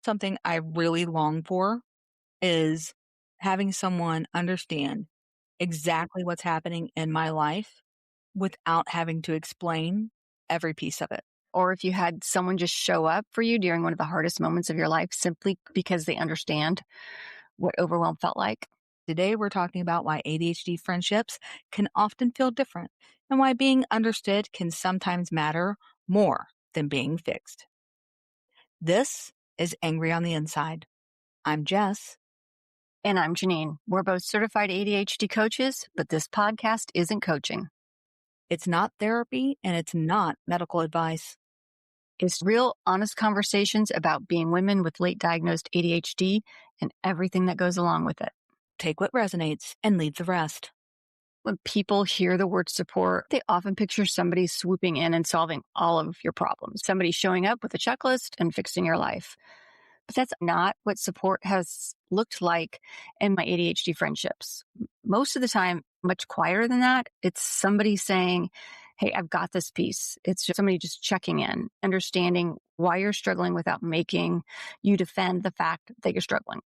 Something I really long for is having someone understand exactly what's happening in my life without having to explain every piece of it. Or if you had someone just show up for you during one of the hardest moments of your life simply because they understand what overwhelm felt like. Today, we're talking about why ADHD friendships can often feel different and why being understood can sometimes matter more than being fixed. This is Angry on the Inside. I'm Jess. And I'm Jeannine. We're both certified ADHD coaches, but this podcast isn't coaching. It's not therapy and it's not medical advice. It's real, honest conversations about being women with late diagnosed ADHD and everything that goes along with it. Take what resonates and leave the rest. When people hear the word support, they often picture somebody swooping in and solving all of your problems, somebody showing up with a checklist and fixing your life. But that's not what support has looked like in my ADHD friendships. Most of the time, much quieter than that. It's somebody saying, hey, I've got this piece. It's just somebody just checking in, understanding why you're struggling without making you defend the fact that you're struggling.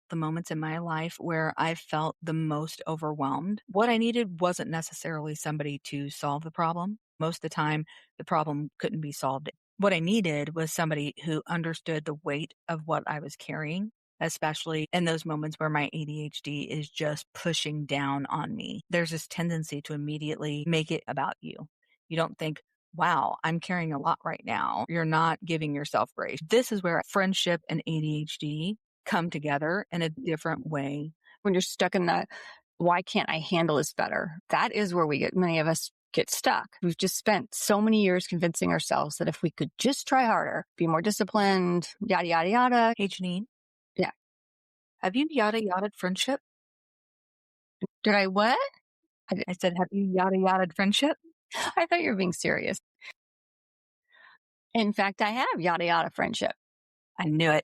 The moments in my life where I felt the most overwhelmed, what I needed wasn't necessarily somebody to solve the problem. Most of the time, the problem couldn't be solved. What I needed was somebody who understood the weight of what I was carrying, especially in those moments where my ADHD is just pushing down on me. There's this tendency to immediately make it about you. You don't think, wow, I'm carrying a lot right now. You're not giving yourself grace. This is where friendship and ADHD come together in a different way. When you're stuck in that, why can't I handle this better? That is where many of us get stuck. We've just spent so many years convincing ourselves that if we could just try harder, be more disciplined, yada, yada, yada. Hey, Jeannine. Yeah. Have you yada yada friendship? Did I what? I said, have you yada yada friendship? I thought you were being serious. In fact, I have yada, yada friendship. I knew it.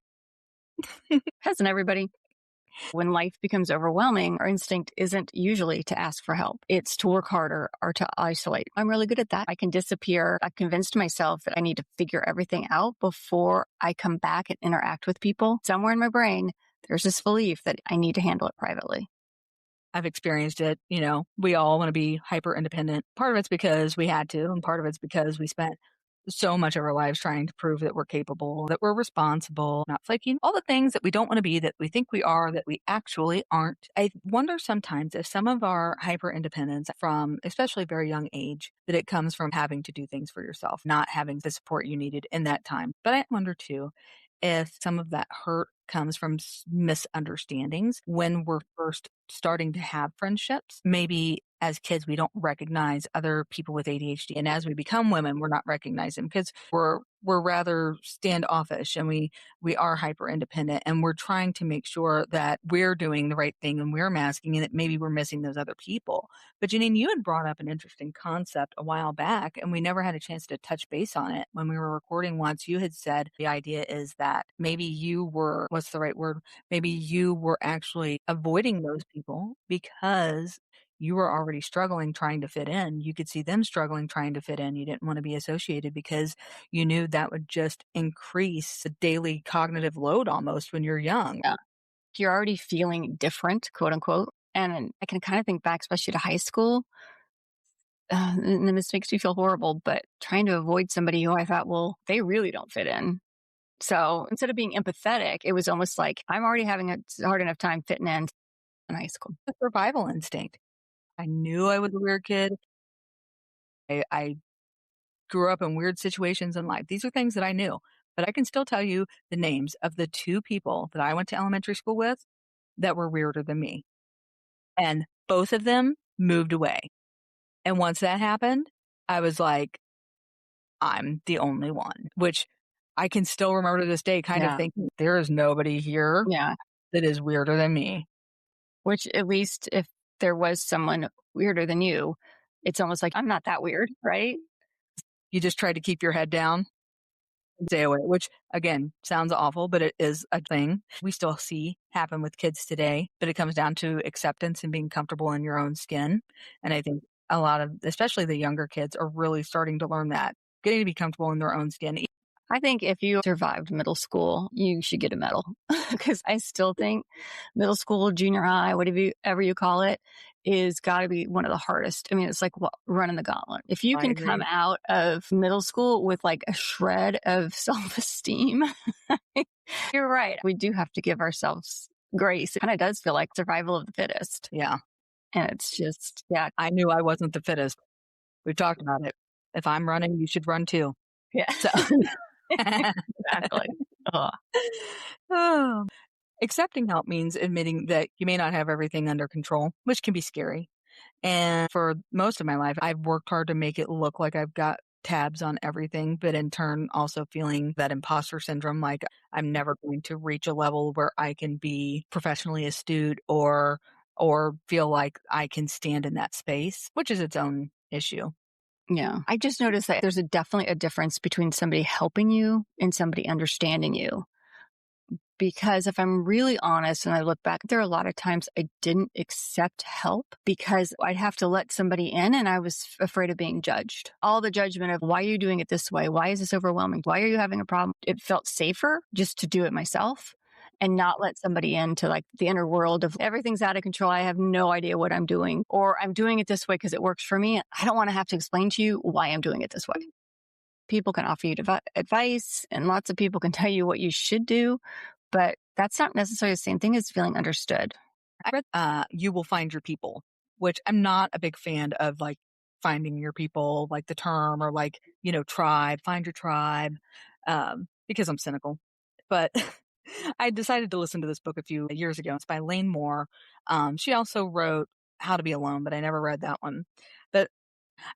Hasn't everybody? When life becomes overwhelming, our instinct isn't usually to ask for help. It's to work harder or to isolate. I'm really good at that. I can disappear. I've convinced myself that I need to figure everything out before I come back and interact with people. Somewhere in my brain, there's this belief that I need to handle it privately. I've experienced it. We all want to be hyper independent. Part of it's because we had to, and part of it's because we spent so much of our lives trying to prove that we're capable, that we're responsible, not flaky, all the things that we don't want to be, that we think we are, that we actually aren't. I wonder sometimes if some of our hyper independence from especially very young age, that it comes from having to do things for yourself, not having the support you needed in that time. But I wonder too, if some of that hurt comes from misunderstandings when we're first starting to have friendships. Maybe as kids, we don't recognize other people with ADHD. And as we become women, we're not recognizing because we're rather standoffish and we are hyper independent and we're trying to make sure that we're doing the right thing and we're masking and that maybe we're missing those other people. But Jeannine, you had brought up an interesting concept a while back and we never had a chance to touch base on it. When we were recording once, you had said the idea is that maybe you were, what's the right word? Maybe you were actually avoiding those people because you were already struggling trying to fit in. You could see them struggling trying to fit in. You didn't want to be associated because you knew that would just increase the daily cognitive load almost when you're young. Yeah. You're already feeling different, quote unquote. And I can kind of think back, especially to high school. And this makes me feel horrible, but trying to avoid somebody who I thought, well, they really don't fit in. So instead of being empathetic, it was almost like I'm already having a hard enough time fitting in high school. The survival instinct. I knew I was a weird kid. I grew up in weird situations in life. These are things that I knew, but I can still tell you the names of the two people that I went to elementary school with that were weirder than me. And both of them moved away. And once that happened, I was like, I'm the only one, which I can still remember to this day kind of thinking there is nobody here that is weirder than me. Which at least if there was someone weirder than you, it's almost like I'm not that weird, right? You just try to keep your head down and stay away, which again sounds awful, but it is a thing we still see happen with kids today. But it comes down to acceptance and being comfortable in your own skin. And I think a lot of, especially the younger kids, are really starting to learn that, getting to be comfortable in their own skin. I think if you survived middle school, you should get a medal because I still think middle school, junior high, whatever ever you call it, is got to be one of the hardest. I mean, it's like running the gauntlet. If you I can come agree. out of middle school with like a shred of self esteem, you're right. We do have to give ourselves grace. It kind of does feel like survival of the fittest. Yeah. And it's just, yeah, I knew I wasn't the fittest. We've talked about it. If I'm running, you should run too. yeah, So exactly. Ugh. Oh. Accepting help means admitting that you may not have everything under control, which can be scary. And for most of my life, I've worked hard to make it look like I've got tabs on everything, but in turn also feeling that imposter syndrome, like I'm never going to reach a level where I can be professionally astute or feel like I can stand in that space, which is its own issue. Yeah. I just noticed that there's definitely a difference between somebody helping you and somebody understanding you. Because if I'm really honest and I look back, there are a lot of times I didn't accept help because I'd have to let somebody in and I was afraid of being judged. All the judgment of why are you doing it this way? Why is this overwhelming? Why are you having a problem? It felt safer just to do it myself and not let somebody into like the inner world of everything's out of control. I have no idea what I'm doing, or I'm doing it this way because it works for me. I don't want to have to explain to you why I'm doing it this way. People can offer you advice and lots of people can tell you what you should do, but that's not necessarily the same thing as feeling understood. I read You Will Find Your People, which I'm not a big fan of, like finding your people, like the term, or like, tribe, find your tribe, because I'm cynical. But I decided to listen to this book a few years ago. It's by Lane Moore. She also wrote How to Be Alone, but I never read that one. But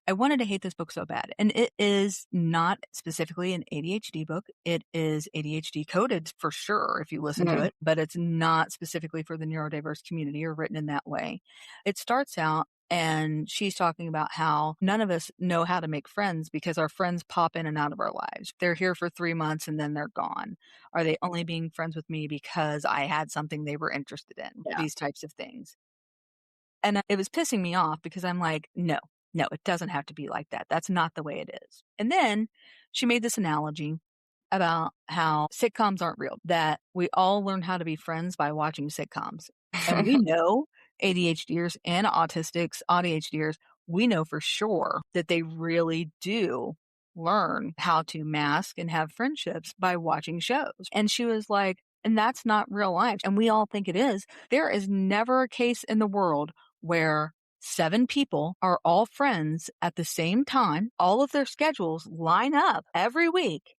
I wanted to hate this book so bad. And it is not specifically an ADHD book. It is ADHD coded for sure if you listen to Mm. it, but it's not specifically for the neurodiverse community or written in that way. It starts out and she's talking about how none of us know how to make friends because our friends pop in and out of our lives. They're here for 3 months and then they're gone. Are they only being friends with me because I had something they were interested in? Yeah. These types of things. And it was pissing me off because I'm like, no, no, it doesn't have to be like that. That's not the way it is. And then she made this analogy about how sitcoms aren't real, that we all learn how to be friends by watching sitcoms. And we know ADHDers and autistics, ADHDers, we know for sure that they really do learn how to mask and have friendships by watching shows. And she was like, and that's not real life. And we all think it is. There is never a case in the world where 7 people are all friends at the same time. All of their schedules line up every week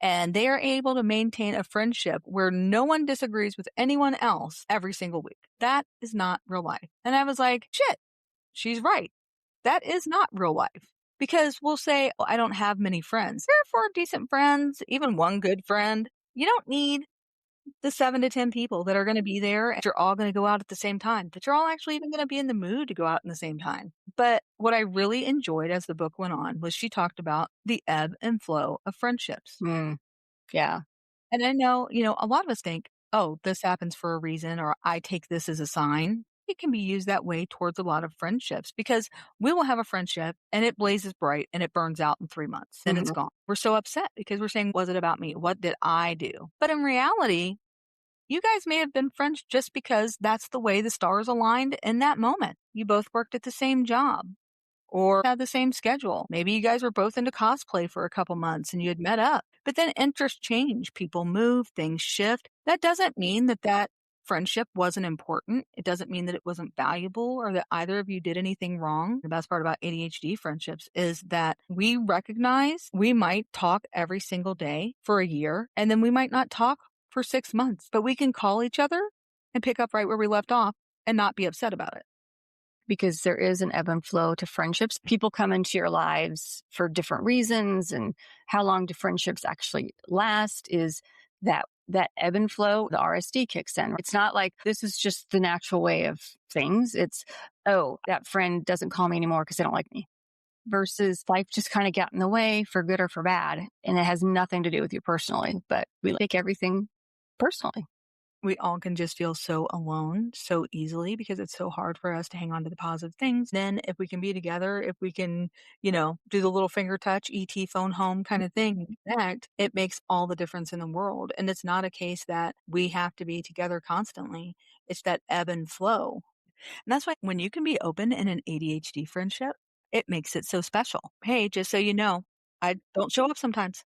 and they are able to maintain a friendship where no one disagrees with anyone else every single week. That is not real life. And I was like, shit, she's right. That is not real life. Because we'll say, I don't have many friends. There are 4 decent friends, even one good friend. You don't need the 7 to 10 people that are going to be there and you're all going to go out at the same time, that you're all actually even going to be in the mood to go out in the same time. But what I really enjoyed as the book went on was she talked about the ebb and flow of friendships. Mm. Yeah. And I know, a lot of us think, oh, this happens for a reason, or I take this as a sign. It can be used that way towards a lot of friendships because we will have a friendship and it blazes bright and it burns out in 3 months. Then it's Mhm. gone. We're so upset because we're saying, was it about me? What did I do? But in reality, you guys may have been friends just because that's the way the stars aligned in that moment. You both worked at the same job or had the same schedule. Maybe you guys were both into cosplay for a couple months and you had met up. But then interests change, people move, things shift. That doesn't mean that friendship wasn't important. It doesn't mean that it wasn't valuable or that either of you did anything wrong. The best part about ADHD friendships is that we recognize we might talk every single day for a year and then we might not talk for 6 months, but we can call each other and pick up right where we left off and not be upset about it. Because there is an ebb and flow to friendships. People come into your lives for different reasons, and how long do friendships actually last is that ebb and flow, the RSD kicks in. It's not like this is just the natural way of things. It's, oh, that friend doesn't call me anymore because they don't like me. Versus life just kind of got in the way for good or for bad. And it has nothing to do with you personally, but we take everything personally. We all can just feel so alone so easily because it's so hard for us to hang on to the positive things. Then, if we can be together, if we can, do the little finger touch, ET phone home kind of thing and connect, it makes all the difference in the world. And it's not a case that we have to be together constantly, it's that ebb and flow. And that's why when you can be open in an ADHD friendship, it makes it so special. Hey, just so you know, I don't show up sometimes.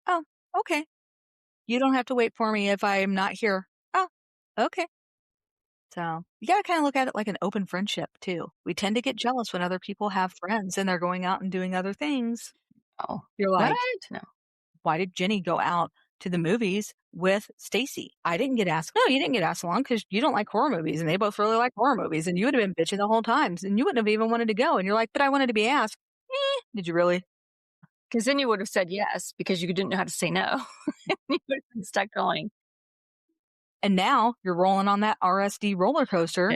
Oh, okay. You don't have to wait for me if I'm not here. Oh, okay. So you got to kind of look at it like an open friendship too. We tend to get jealous when other people have friends and they're going out and doing other things. Oh, You're what? like, No. why did Jenny go out to the movies with Stacy? I didn't get asked. No, you didn't get asked along because you don't like horror movies and they both really like horror movies. And you would have been bitching the whole time and you wouldn't have even wanted to go. And you're like, but I wanted to be asked. Did you really? Because then you would have said yes because you didn't know how to say no. You would have been stuck going. And now you're rolling on that RSD roller coaster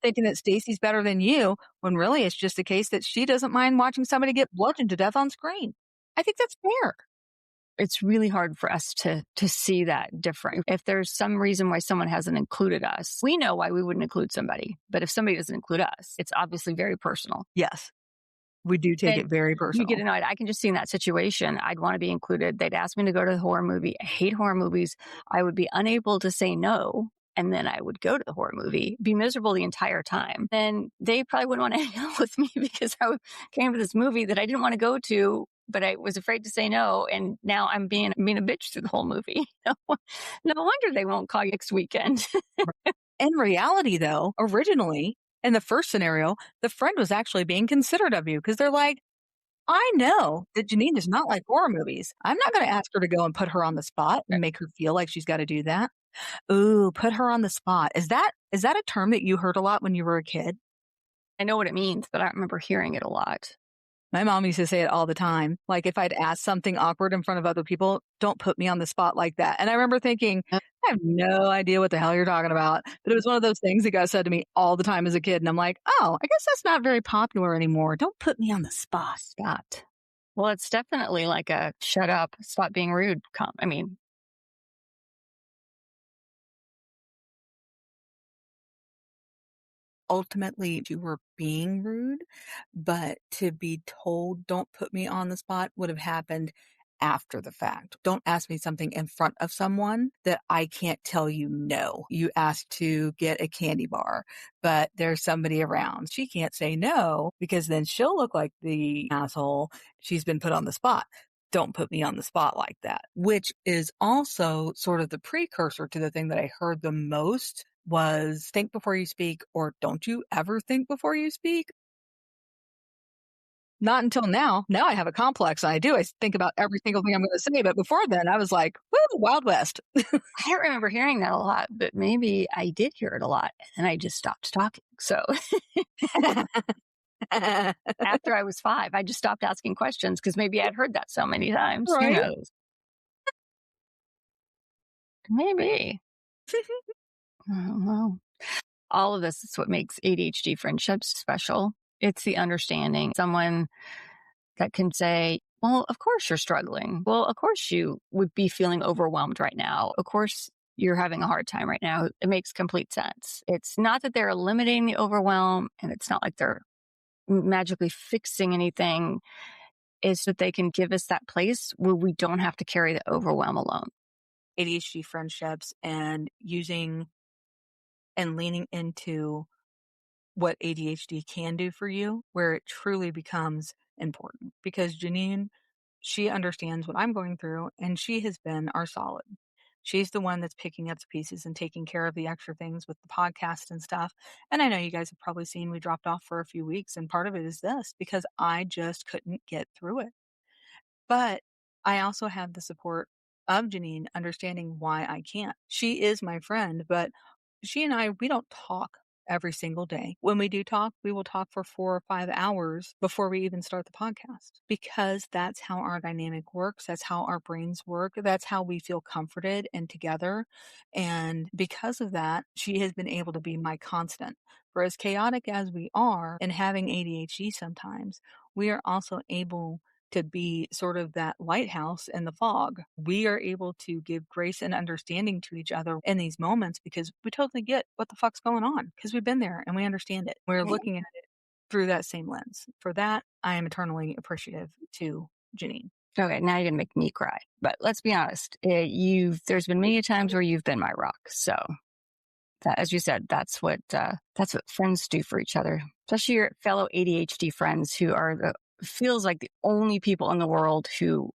thinking that Stacy's better than you when really it's just the case that she doesn't mind watching somebody get bludgeoned to death on screen. I think that's fair. It's really hard for us to see that different. If there's some reason why someone hasn't included us, we know why we wouldn't include somebody. But if somebody doesn't include us, it's obviously very personal. Yes. We do take And it very you get personal. annoyed. I can just see in that situation, I'd want to be included. They'd ask me to go to the horror movie. I hate horror movies. I would be unable to say no. And then I would go to the horror movie, be miserable the entire time. Then they probably wouldn't want to hang out with me because came to this movie that I didn't want to go to, but I was afraid to say no. And now I'm being a bitch through the whole movie. No wonder they won't call you next weekend. In reality, though, originally, in the first scenario, the friend was actually being considerate of you because they're like, I know that Janine does not like horror movies. I'm not going to ask her to go and put her on the spot and make her feel like she's got to do that. Ooh, put her on the spot. Is that a term that you heard a lot when you were a kid? I know what it means, but I don't remember hearing it a lot. My mom used to say it all the time. Like if I'd ask something awkward in front of other people, don't put me on the spot like that. And I remember thinking, I have no idea what the hell you're talking about. But it was one of those things that got said to me all the time as a kid. And I'm like, oh, I guess that's not very popular anymore. Don't put me on the spot. Spot. Well, it's definitely like a shut up, stop being rude. Ultimately, you were being rude, but to be told, don't put me on the spot would have happened after the fact. Don't ask me something in front of someone that I can't tell you no. You asked to get a candy bar, but there's somebody around. She can't say no because then she'll look like the asshole. She's been put on the spot. Don't put me on the spot like that, which is also sort of the precursor to the thing that I heard the most was think before you speak or don't you ever think before you speak. Not until now. Now I have a complex. I do. I think about every single thing I'm going to say. But before then, I was like, woo, Wild West. I don't remember hearing that a lot, but maybe I did hear it a lot and I just stopped talking. So after I was 5, I just stopped asking questions because maybe I'd heard that so many times. Who Right? knows? Maybe. I don't know. All of this is what makes ADHD friendships special. It's the understanding. Someone that can say, well, of course you're struggling. Well, of course you would be feeling overwhelmed right now. Of course you're having a hard time right now. It makes complete sense. It's not that they're eliminating the overwhelm and it's not like they're magically fixing anything. It's that they can give us that place where we don't have to carry the overwhelm alone. ADHD friendships and using and leaning into what ADHD can do for you, where it truly becomes important. Because Janine, she understands what I'm going through, and she has been our solid. She's the one that's picking up the pieces and taking care of the extra things with the podcast and stuff. And I know you guys have probably seen we dropped off for a few weeks, and part of it is this because I just couldn't get through it. But I also have the support of Janine understanding why I can't. She is my friend, but she and I, we don't talk every single day. When we do talk, we will talk for 4 or 5 hours before we even start the podcast because that's how our dynamic works. That's how our brains work. That's how we feel comforted and together. And because of that, she has been able to be my constant. For as chaotic as we are and having ADHD sometimes, we are also able to be sort of that lighthouse in the fog. We are able to give grace and understanding to each other in these moments because we totally get what the fuck's going on because we've been there and we understand it. We're looking at it through that same lens. For that, I am eternally appreciative to Jeannine. Okay, now you're gonna make me cry. But let's be honest. There's been many times where you've been my rock. So that, as you said, that's what friends do for each other, especially your fellow ADHD friends who are feels like the only people in the world who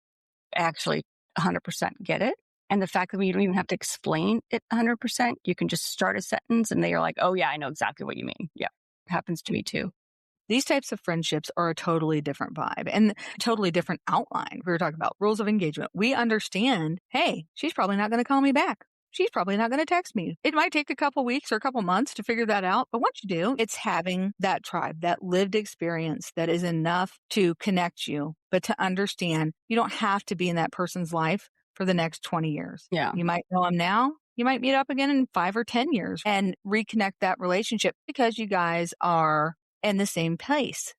actually 100% get it. And the fact that we don't even have to explain it 100%, you can just start a sentence and they are like, oh yeah, I know exactly what you mean. Yeah, it happens to me too. These types of friendships are a totally different vibe and a totally different outline. We were talking about rules of engagement. We understand, hey, she's probably not going to call me back. She's probably not going to text me. It might take a couple weeks or a couple months to figure that out. But once you do, it's having that tribe, that lived experience that is enough to connect you, but to understand you don't have to be in that person's life for the next 20 years. Yeah. You might know them now. You might meet up again in 5 or 10 years and reconnect that relationship because you guys are in the same place.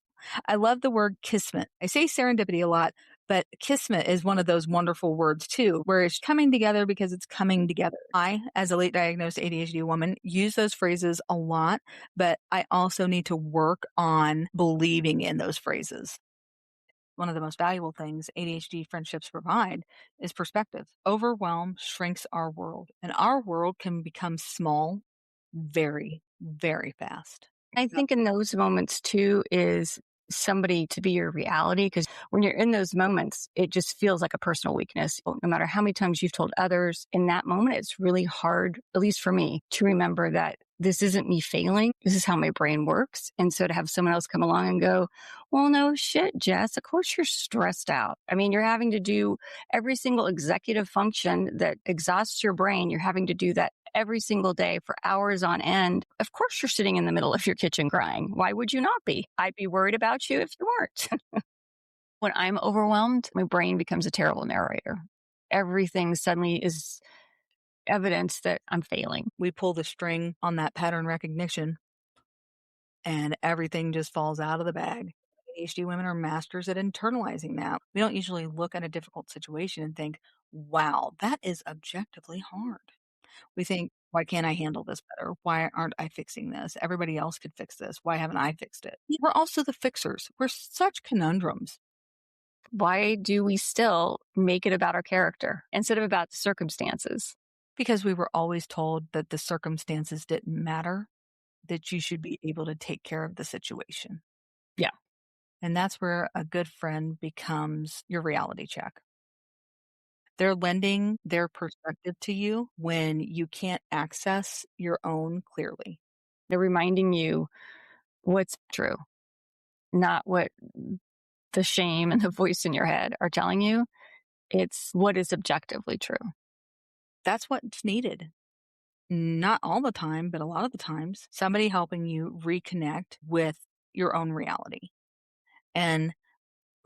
I love the word kismet. I say serendipity a lot, but kismet is one of those wonderful words too, where it's coming together because it's coming together. I, as a late diagnosed ADHD woman, use those phrases a lot, but I also need to work on believing in those phrases. One of the most valuable things ADHD friendships provide is perspective. Overwhelm shrinks our world, and our world can become small very, very fast. I think in those moments too is somebody to be your reality, because when you're in those moments, it just feels like a personal weakness. No matter how many times you've told others, in that moment, it's really hard, at least for me, to remember that this isn't me failing. This is how my brain works. And so to have someone else come along and go, well, no shit, Jess, of course you're stressed out. I mean, you're having to do every single executive function that exhausts your brain. You're having to do that every single day for hours on end. Of course you're sitting in the middle of your kitchen crying. Why would you not be? I'd be worried about you if you weren't. When I'm overwhelmed, my brain becomes a terrible narrator. Everything suddenly is evidence that I'm failing. We pull the string on that pattern recognition and everything just falls out of the bag. ADHD women are masters at internalizing that. We don't usually look at a difficult situation and think, wow, that is objectively hard. We think, why can't I handle this better? Why aren't I fixing this? Everybody else could fix this. Why haven't I fixed it? We're also the fixers. We're such conundrums. Why do we still make it about our character instead of about the circumstances? Because we were always told that the circumstances didn't matter, that you should be able to take care of the situation. Yeah. And that's where a good friend becomes your reality check. They're lending their perspective to you when you can't access your own clearly. They're reminding you what's true, not what the shame and the voice in your head are telling you. It's what is objectively true. That's what's needed. Not all the time, but a lot of the times, somebody helping you reconnect with your own reality. And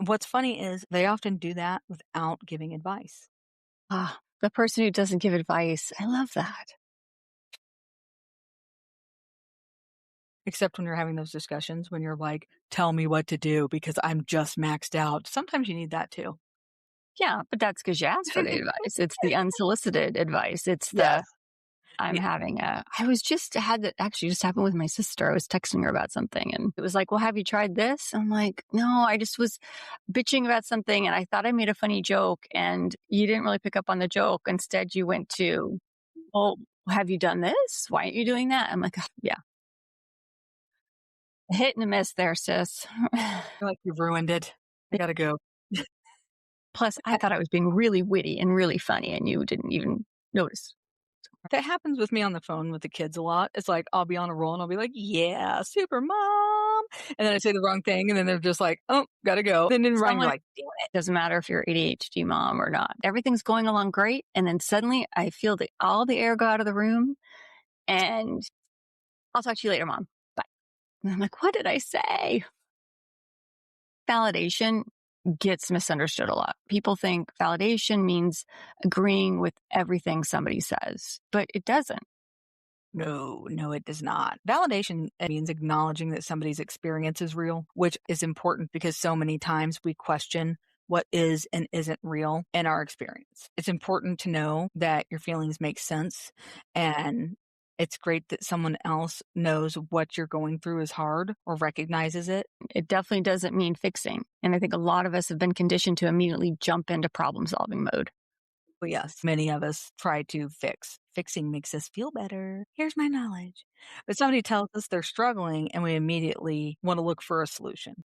what's funny is they often do that without giving advice. The person who doesn't give advice, I love that. Except when you're having those discussions when you're like, tell me what to do because I'm just maxed out. Sometimes you need that too. Yeah, but that's because you asked for the advice. It's the unsolicited advice. It's Yes. I was just had that actually just happened with my sister. I was texting her about something and it was like, well, have you tried this? I'm like, no, I just was bitching about something and I thought I made a funny joke and you didn't really pick up on the joke. Instead, you went to, well, have you done this? Why aren't you doing that? I'm like, "Oh, yeah. Hit and a miss there, sis." I feel like you've ruined it. I gotta go. Plus, I thought I was being really witty and really funny and you didn't even notice. That happens with me on the phone with the kids a lot. It's like I'll be on a roll and I'll be like, yeah, super mom. And then I say the wrong thing and then they're just like, oh, gotta go. Then in writing, like, damn it. Doesn't matter if you're ADHD mom or not. Everything's going along great. And then suddenly I feel all the air go out of the room and I'll talk to you later, mom. Bye. And I'm like, what did I say? Validation gets misunderstood a lot. People think validation means agreeing with everything somebody says, but it doesn't. No, it does not. Validation means acknowledging that somebody's experience is real, which is important because so many times we question what is and isn't real in our experience. It's important to know that your feelings make sense, and it's great that someone else knows what you're going through is hard or recognizes it. It definitely doesn't mean fixing. And I think a lot of us have been conditioned to immediately jump into problem solving mode. But yes, many of us try to fix. Fixing makes us feel better. Here's my knowledge. But somebody tells us they're struggling and we immediately want to look for a solution.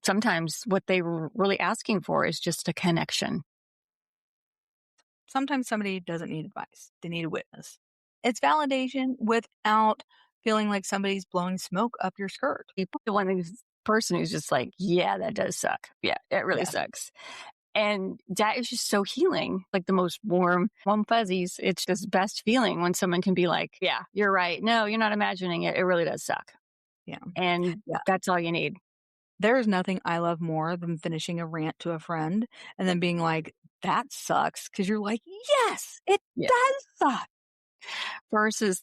Sometimes what they were really asking for is just a connection. Sometimes somebody doesn't need advice. They need a witness. It's validation without feeling like somebody's blowing smoke up your skirt. The person who's just like, yeah, that does suck. Yeah, it really Yes. sucks. And that is just so healing, like the most warm fuzzies. It's just best feeling when someone can be like, yeah, you're right. No, you're not imagining it. It really does suck. Yeah. And Yeah. that's all you need. There is nothing I love more than finishing a rant to a friend and then being like, that sucks. Cause you're like, yes, it Yeah. does suck. Versus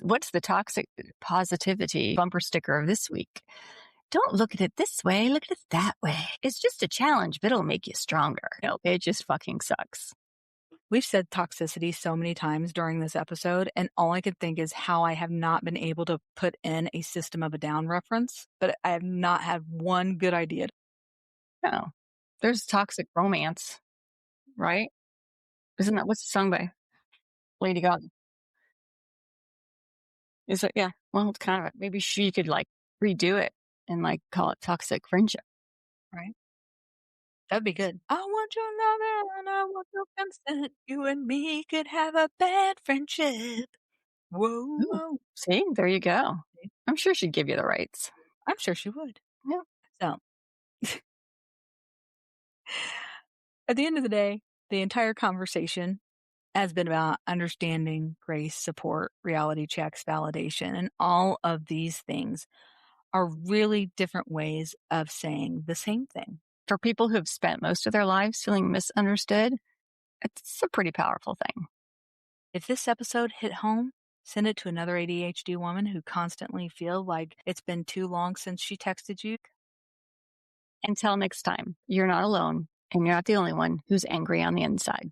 what's the toxic positivity bumper sticker of this week? Don't look at it this way, look at it that way. It's just a challenge, but it'll make you stronger. No, it just fucking sucks. We've said toxicity so many times during this episode, and all I could think is how I have not been able to put in a System of a Down reference, but I have not had one good idea. No. There's toxic romance, right? Isn't that what's the song by Lady Gaga? Is it? Yeah. Well, it's kind of maybe she could like redo it and like call it toxic friendship. Right? That'd be good. I want your love and I want your consent. You and me could have a bad friendship. Whoa, Ooh, whoa. see, there you go. I'm sure she'd give you the rights. I'm sure she would. Yeah. So, at the end of the day, the entire conversation has been about understanding, grace, support, reality checks, validation, and all of these things are really different ways of saying the same thing. For people who have spent most of their lives feeling misunderstood, it's a pretty powerful thing. If this episode hit home, send it to another ADHD woman who constantly feel like it's been too long since she texted you. Until next time, you're not alone and you're not the only one who's angry on the inside.